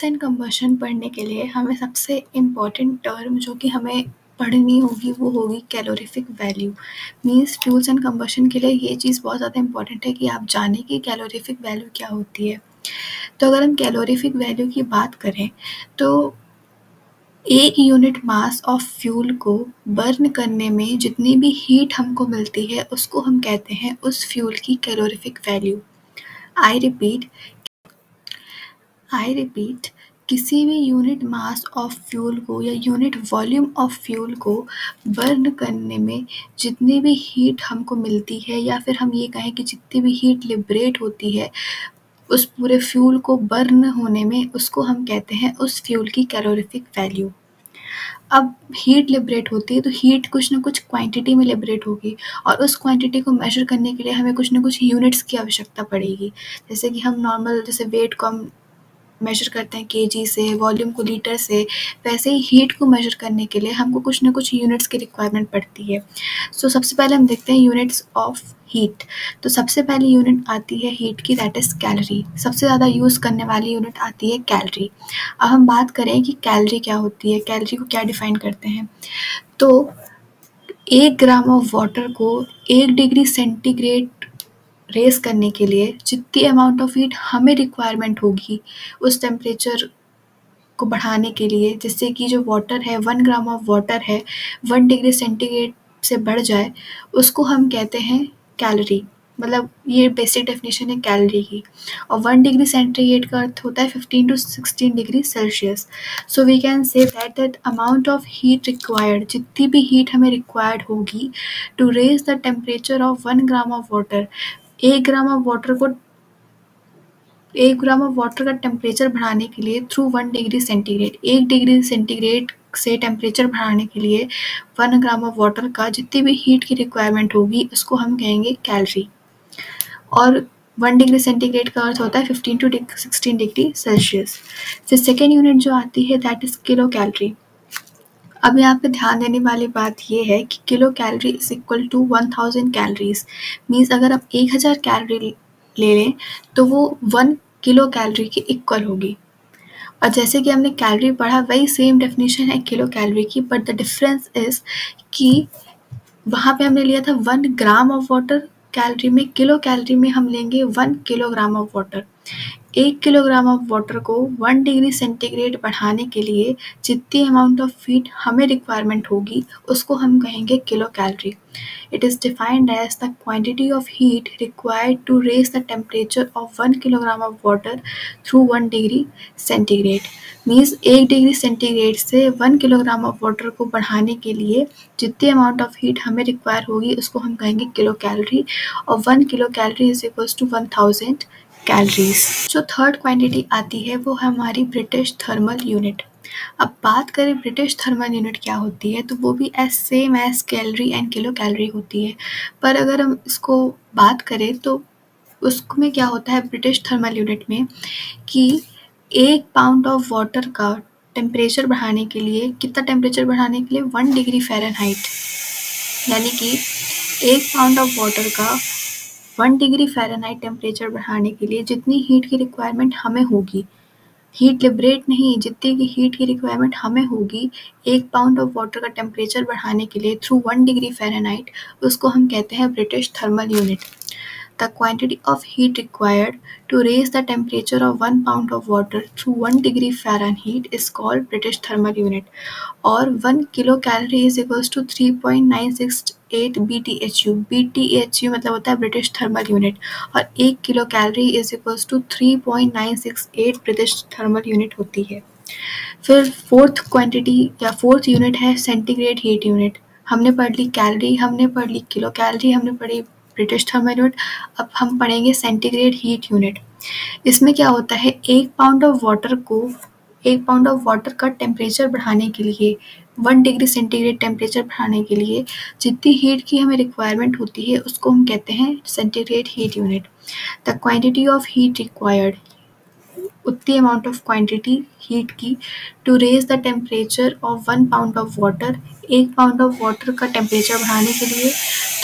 And combustion पढ़ने के लिए हमें सबसे इम्पॉर्टेंट टर्म जो कि हमें पढ़नी होगी वो होगी calorific value. Means fuels and combustion के लिए ये चीज़ बहुत ज़्यादा इम्पॉर्टेंट है कि आप जानें कि कैलोरीफिक वैल्यू क्या होती है। तो अगर हम कैलोरीफिक वैल्यू की बात करें तो एक यूनिट मास ऑफ फ्यूल को बर्न करने में जितनी भी हीट हमको मिलती है उसको हम कहते हैं उस फ्यूल की कैलोरीफिक वैल्यू। आई रिपीट, किसी भी यूनिट मास ऑफ फ्यूल को या यूनिट वॉल्यूम ऑफ फ्यूल को बर्न करने में जितनी भी हीट हमको मिलती है या फिर हम ये कहें कि जितनी भी हीट लिबरेट होती है उस पूरे फ्यूल को बर्न होने में, उसको हम कहते हैं उस फ्यूल की कैलोरीफिक वैल्यू। अब हीट लिबरेट होती है तो हीट कुछ ना कुछ क्वांटिटी में लिबरेट होगी और उस क्वांटिटी को मेजर करने के लिए हमें कुछ ना कुछ यूनिट्स की आवश्यकता पड़ेगी। जैसे कि हम नॉर्मल जैसे वेट को हम मेजर करते हैं केजी से, वॉल्यूम को लीटर से, वैसे ही हीट को मेजर करने के लिए हमको कुछ ना कुछ यूनिट्स की रिक्वायरमेंट पड़ती है। सो सबसे पहले हम देखते हैं यूनिट्स ऑफ हीट। तो सबसे पहली यूनिट आती है हीट की, दैट इज़ कैलोरी। सबसे ज़्यादा यूज़ करने वाली यूनिट आती है कैलोरी। अब हम बात करें कि कैलोरी क्या होती है, कैलोरी को क्या डिफाइन करते हैं। तो 1 ग्राम ऑफ वाटर को 1 डिग्री सेंटीग्रेड रेज़ करने के लिए जितनी अमाउंट ऑफ हीट हमें रिक्वायरमेंट होगी उस टेम्परेचर को बढ़ाने के लिए, जिससे कि जो वाटर है 1 ग्राम ऑफ वाटर है 1 डिग्री सेंटीग्रेड से बढ़ जाए, उसको हम कहते हैं कैलोरी। मतलब ये बेसिक डेफिनेशन है कैलोरी की। और 1 डिग्री सेंटीग्रेड का अर्थ होता है 15 to 16 degree Celsius. So we can say that amount of heat required, जितनी भी हीट हमें रिक्वायर्ड होगी to raise the temperature of 1 gram of water, 1 gram of water को 1 ग्राम ऑफ वाटर का टेम्परेचर बढ़ाने के लिए through 1 degree centigrade, 1 degree centigrade से टेम्परेचर बढ़ाने के लिए 1 ग्राम ऑफ वाटर का जितनी भी हीट की रिक्वायरमेंट होगी उसको हम कहेंगे कैलोरी। और 1 डिग्री सेंटीग्रेड का अर्थ होता है 15 to 16 डिग्री सेल्सियस। फिर सेकेंड यूनिट जो आती है दैट इज़ किलो कैलोरी। अब यहाँ पे ध्यान देने वाली बात ये है कि kilo calorie is equal to 1000 calories. Means अगर आप 1000 कैलोरी ले लें तो वो 1 किलो कैलोरी की इक्वल होगी। और जैसे कि हमने कैलोरी पढ़ा वही सेम डेफिनेशन है किलो कैलोरी की, बट द डिफरेंस इज कि वहाँ पे हमने लिया था 1 ग्राम ऑफ वाटर कैलोरी में, किलो कैलोरी में हम लेंगे 1 kilogram of water. 1 kilogram of water को 1 डिग्री सेंटीग्रेड बढ़ाने के लिए जितनी अमाउंट ऑफ हीट हमें रिक्वायरमेंट होगी उसको हम कहेंगे kilo calorie. It is defined as the quantity of heat required to raise the temperature of 1 kilogram of water through 1 degree centigrade. Means 1 degree centigrade से 1 किलोग्राम ऑफ वाटर को बढ़ाने के लिए जितनी अमाउंट ऑफ हीट हमें require होगी उसको हम कहेंगे किलो कैलोरी। और 1 kilo calorie is equals to 1000 calories. जो थर्ड क्वांटिटी आती है वो है हमारी ब्रिटिश थर्मल यूनिट। अब बात करें ब्रिटिश थर्मल यूनिट क्या होती है, तो वो भी same as calorie and kilo calorie होती है। पर अगर हम इसको बात करें तो उसमें क्या होता है ब्रिटिश थर्मल यूनिट में कि 1 पाउंड ऑफ वाटर का टेम्परेचर बढ़ाने के लिए, कितना टेम्परेचर बढ़ाने के लिए 1 डिग्री फ़ारेनहाइट, यानी कि 1 पाउंड ऑफ वाटर का 1 डिग्री फ़ारेनहाइट टेम्परेचर बढ़ाने के लिए जितनी हीट की रिक्वायरमेंट हमें होगी, हीट लिबरेट नहीं, जितनी की हीट की रिक्वायरमेंट हमें होगी 1 पाउंड ऑफ वाटर का टेम्परेचर बढ़ाने के लिए थ्रू 1 डिग्री फ़ारेनहाइट, उसको हम कहते हैं British thermal unit. The quantity of heat required to raise the temperature of 1 pound of water through 1 degree Fahrenheit is called British thermal unit. और 1 kilocalorie is equals to 3.968 BTHU. BTHU मतलब होता है British thermal unit, और 1 kilo calorie is equals to 3.968 British thermal unit होती है। फिर fourth quantity या fourth unit है सेंटीग्रेड हीट यूनिट। हमने पढ़ ली कैलोरी, हमने पढ़ ली किलो कैलोरी, हमने पढ़ी ब्रिटिश थर्मल यूनिट। अब हम पढ़ेंगे सेंटीग्रेड हीट यूनिट। इसमें क्या होता है 1 पाउंड ऑफ वाटर का टेम्परेचर बढ़ाने के लिए, 1 डिग्री सेंटीग्रेड टेम्परेचर बढ़ाने के लिए जितनी हीट की हमें रिक्वायरमेंट होती है उसको हम कहते हैं centigrade heat unit. The quantity of heat required, उतनी अमाउंट ऑफ क्वांटिटी हीट की to raise the temperature of 1 pound of water, 1 pound of water का टेम्परेचर बढ़ाने के लिए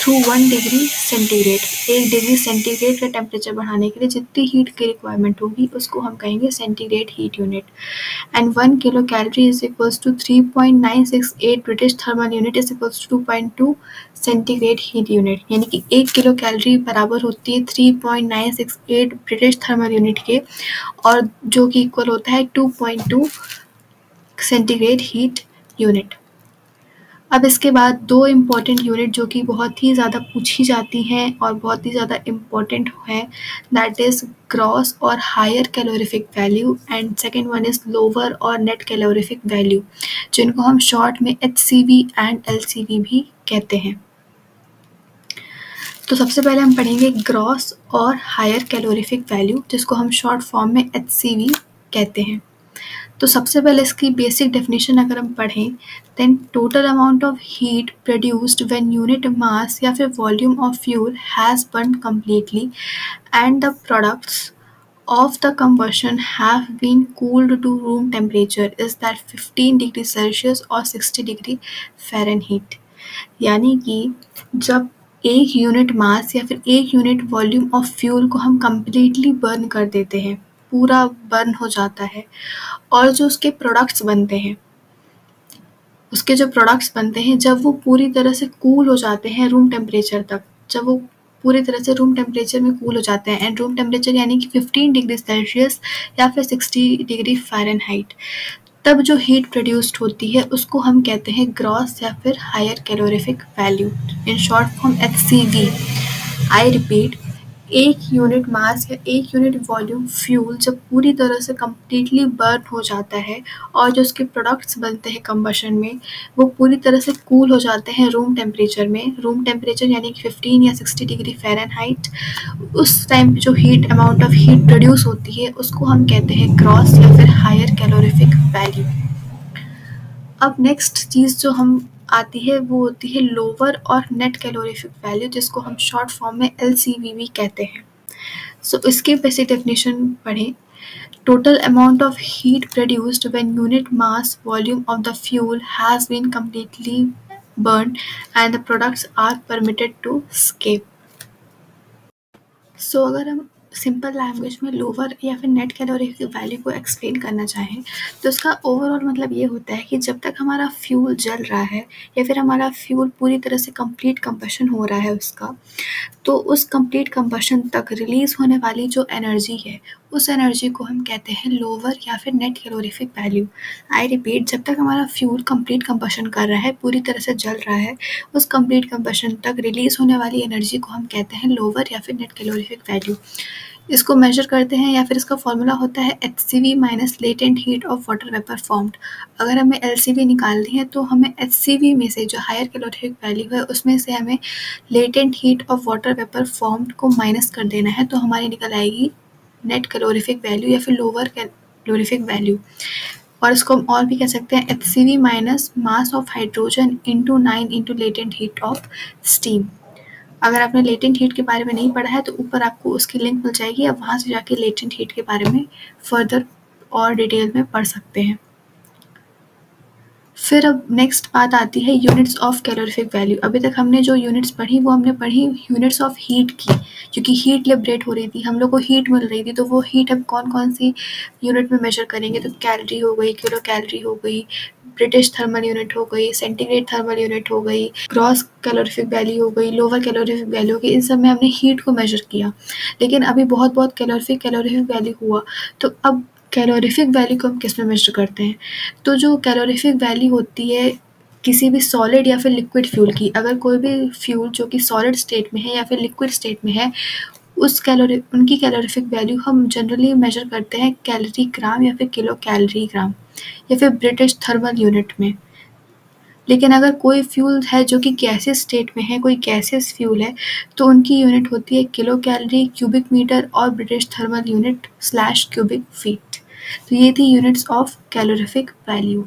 through 1 degree centigrade. 1 degree centigrade का टेम्परेचर बढ़ाने के लिए जितनी हीट की रिक्वायरमेंट होगी उसको हम कहेंगे centigrade heat unit. And 1 kilo calorie is equals to 3.968 British thermal unit is equals to 2.2 centigrade heat unit. यानी कि 1 किलो कैलोरी बराबर होती है 3.968 ब्रिटिश थर्मल यूनिट के, और जो कि इक्वल होता है 2.2 सेंटीग्रेड हीट यूनिट। अब इसके बाद दो इम्पॉर्टेंट यूनिट जो कि बहुत ही ज़्यादा पूछी जाती हैं और बहुत ही ज़्यादा इम्पॉर्टेंट हैं, दैट इज़ ग्रॉस और higher calorific value, and second one is lower और नेट कैलोरीफिक वैल्यू, जिनको हम शॉर्ट में HCV एंड LCV भी कहते हैं। तो सबसे पहले हम पढ़ेंगे ग्रॉस और हायर कैलोरीफिक वैल्यू, जिसको हम शॉर्ट फॉर्म में HCV कहते हैं। तो सबसे पहले इसकी बेसिक डेफिनेशन अगर हम पढ़ें, then total amount of heat produced when unit mass या फिर volume of fuel has burn completely and the products of the combustion have been cooled to room temperature is that 15 degree Celsius और 60 degree Fahrenheit. यानी कि जब एक unit mass या फिर एक यूनिट वॉल्यूम ऑफ फ्यूल को हम कम्प्लीटली बर्न कर देते हैं, पूरा बर्न हो जाता है, और जो उसके प्रोडक्ट्स बनते हैं, जब वो पूरी तरह से कूल हो जाते हैं रूम टेम्परेचर तक, जब वो पूरी तरह से रूम टेम्परेचर में कूल हो जाते हैं, एंड रूम टेम्परेचर यानी कि 15 डिग्री सेल्सियस या फिर 60 डिग्री फ़ारेनहाइट, तब जो हीट प्रोड्यूस्ड होती है उसको हम कहते हैं ग्रॉस या फिर higher calorific value, in short form HCV। I repeat, एक यूनिट मास या एक यूनिट वॉल्यूम फ्यूल जब पूरी तरह से कम्प्लीटली बर्न हो जाता है और जो उसके प्रोडक्ट्स बनते हैं कंबशन में, वो पूरी तरह से कूल हो जाते हैं रूम टेम्परेचर में। रूम टेम्परेचर यानी कि 15 या 60 डिग्री फ़ारेनहाइट। उस टाइम जो अमाउंट ऑफ हीट प्रोड्यूस होती है उसको हम कहते हैं ग्रॉस या फिर हायर कैलोरीफिक वैल्यू। अब नेक्स्ट चीज़ जो हम आती है वो होती है लोअर और नेट कैलोरीफिक वैल्यू, जिसको हम शॉर्ट फॉर्म में LCV भी कहते हैं। सो इसके बेसिक डेफिनेशन पढ़ें। Total amount of heat produced when unit mass volume of the fuel has been completely burn and the products are permitted to escape. So अगर हम सिंपल लैंग्वेज में lower या फिर नेट कैलोरीफिक वैल्यू को explain करना चाहें, तो उसका ओवरऑल मतलब ये होता है कि जब तक हमारा फ्यूल जल रहा है या फिर हमारा फ्यूल पूरी तरह से कंप्लीट कंबशन हो रहा है उसका, तो उस कंप्लीट कंबशन तक रिलीज़ होने वाली जो एनर्जी है, उस एनर्जी को हम कहते हैं लोअर या फिर net calorific value. I repeat, जब तक हमारा फ्यूल कंप्लीट कंबशन कर रहा है, पूरी तरह से जल रहा है, उस कंप्लीट कंबशन तक रिलीज़ होने वाली एनर्जी को हम कहते हैं लोअर या फिर नेट कैलोरीफिक वैल्यू। इसको मेजर करते हैं या फिर इसका फॉर्मूला होता है HCV minus latent heat of water vapour formed. अगर हमें LCV निकालनी है तो हमें HCV में से जो हायर कैलोरीफिक वैल्यू है उसमें से हमें latent heat of water vapour formed को माइनस कर देना है, तो हमारी निकल आएगी नेट कैलोरीफिक वैल्यू या फिर लोअर कैलोरीफिक वैल्यू। और इसको हम और भी कह सकते हैं HCV minus mass of hydrogen into 9 into latent heat of steam. अगर आपने लेटेंट हीट के बारे में नहीं पढ़ा है तो ऊपर आपको उसकी लिंक मिल जाएगी, आप वहाँ से जाके लेटेंट हीट के बारे में फर्दर और डिटेल में पढ़ सकते हैं। फिर अब नेक्स्ट बात आती है यूनिट्स ऑफ कैलोरीफिक वैल्यू। अभी तक हमने जो यूनिट्स पढ़ी वो हमने पढ़ी यूनिट्स ऑफ हीट की, क्योंकि हीट लिबरेट हो रही थी, हम लोग को हीट मिल रही थी, तो वो हीट हम कौन कौन सी यूनिट में मेजर करेंगे, तो कैलोरी हो गई, किलो कैलोरी हो गई, ब्रिटिश थर्मल यूनिट हो गई, सेंटीग्रेड थर्मल यूनिट हो गई, ग्रॉस कैलोरीफिक वैल्यू हो गई, लोअर कैलोरीफिक वैल्यू हो गई, इन सब में हमने हीट को मेजर किया। लेकिन अभी बहुत कैलोरीफिक वैल्यू हुआ, तो अब कैलोरीफिक वैल्यू को हम किस में मेजर करते हैं, तो जो कैलोरीफिक वैल्यू होती है किसी भी सॉलिड या फिर लिक्विड फ्यूल की, अगर कोई भी फ्यूल जो कि सॉलिड स्टेट में है या फिर लिक्विड स्टेट में है, उनकी कैलोरीफिक वैल्यू हम जनरली मेजर करते हैं कैलोरी ग्राम या फिर किलो कैलोरी ग्राम या फिर ब्रिटिश थर्मल यूनिट में। लेकिन अगर कोई फ्यूल है जो कि गैसियस स्टेट में है, कोई गैसियस फ्यूल है, तो उनकी यूनिट होती है किलो कैलोरी, क्यूबिक मीटर और British thermal unit / cubic feet. तो ये थी यूनिट्स ऑफ कैलोरीफिक वैल्यू।